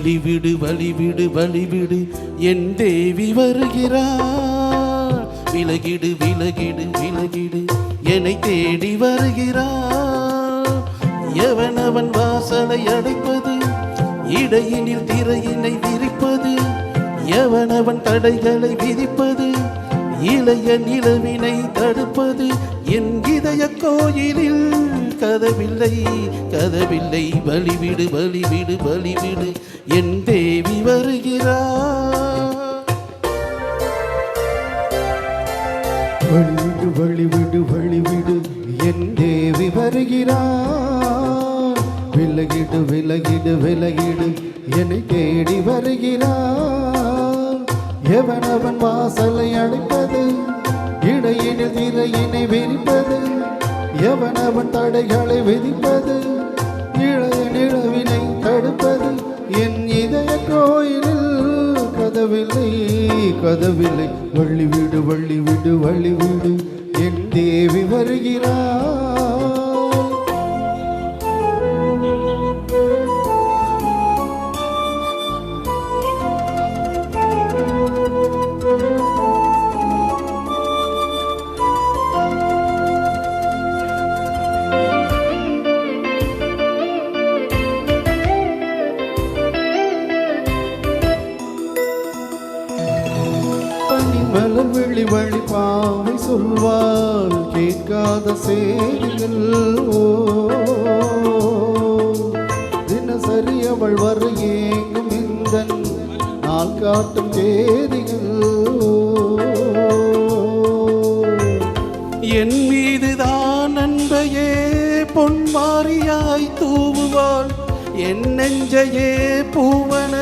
வழிவிடு வழிவிடு வழிவிடு என் தேவி வருகிறார். விலகிடு விலகிடு விலகிடு என்னை தேடி வருகிறார். எவனவன் வாசலை அடைப்பது, இடையினில் திரையினை விரிப்பது, எவனவன் தடைகளை விதிப்பது, இளைய நிலவினை தடுப்பது, என் இதய கோயிலில் கதவில்லை கதவில்லை. வழிவிடு வழிவிடு வழிவிடு என் தேவி வருகிறார். வழிவிடு வழிவிடு வழிவிடு என் தேவி வருகிறார். விலகிடு விலகிடு விலகிடு என்னை தேடி வருகிறார். எவனவன் வாசலை அடைப்பது, இடையினில் திரையினை விரிப்பது, எவனவன் தடைகளை விதிப்பது, இளைய நிலவினை தடுப்பது, என் இதய கோயிலில் கதவில்லை கதவில்லை. வழிவிடு வழிவிடு வழிவிடு என் தேவி வருகிறார். மலர் விழி வழி பாவை சொல்வாள் கேட்காத செய்திகள். தினசரி அவள் வர ஏங்கும் இந்த நாள் காட்டும் செய்திகள். என் மீதுதான் அன்பையே பொன்மாரியாய் தூவுவாள். என் நெஞ்சையே பூவன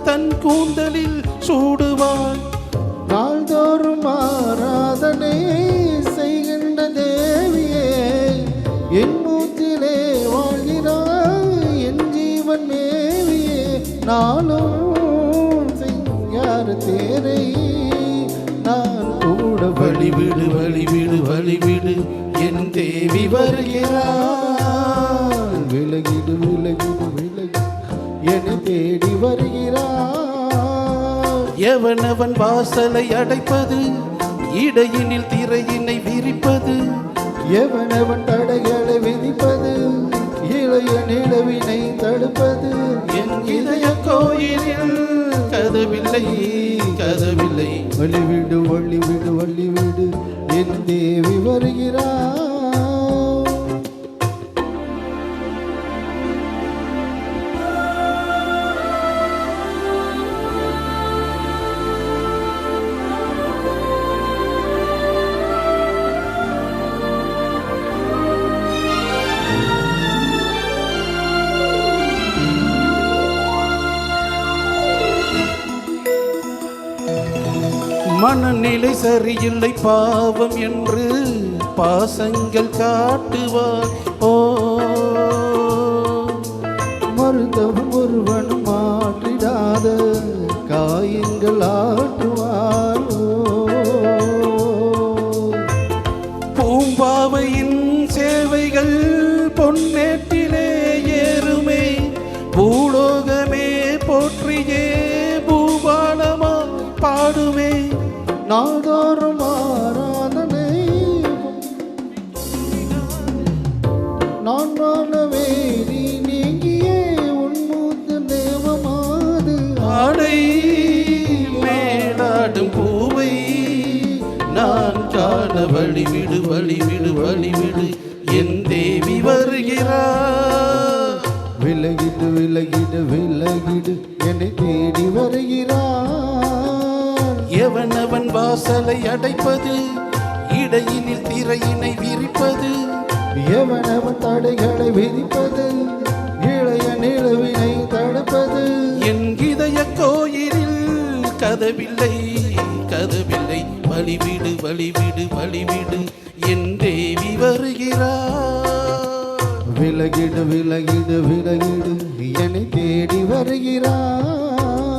தன் கூந்தலில் சூடுவாள். நாள்தோறும் ஆராதனை செய்கின்ற தேவியே, என் மூச்சிலே வாழ்கிறாய் என் ஜீவன் மேவியே. நானும் செய்யார் தேரை நான் கூட. வழிவிடு வழிவிடு வழிவிடு என் தேவி வருகிறார். விலகிடு விலகிடு விலகி என்னை தேடி வருகிறார். எவனவன் வாசலை அடைப்பது, இடையினில் திரையினை விரிப்பது, எவனவன் தடைகளை விதிப்பது, இளைய நிலவினை தடுப்பது, என் இதய கோயிலில் கதவில்லை கதவில்லை. வழிவிடு வழிவிடு வழிவிடு என் தேவி வருகிறார். மனநிலை சரியில்லை பாவம் என்று பாசங்கள் காட்டுவார். ஓ மருத்துவம் ஒருவனும் மாற்றிடாத காயங்கள் ஆட்டுவார். பூம்பாவையின் சேவைகள் பொன்னேட்டிலே ஏறுமே. பூலோகமே போற்றியே பூபாலமா பாடுமே. நாள்தோறும் ஆராதனை நான் வாழவே நீ நீங்கியே உன்மூத்து தேவமாது. ஆடை மேலாடும் பூவை நான் காண வழிவிடு வழிவிடு வழிவிடு என் தேவி வருகிறார். விலகிடு விலகிடு விலகிடு என்னை தேடி வருகிறார். எவனவன் வாசலை அடைப்பது, இடையினில் திரையினை விரிப்பது, எவனவன் தடைகளை விதிப்பது, இளைய நிலவினை தடுப்பது, என் இதய கோயிலில் கதவில்லை கதவில்லை. வழிவிடு வழிவிடு வழிவிடு என் தேவி வருகிறார். விலகிடு விலகிடு விலகிடு என்னை தேடி வருகிறார்.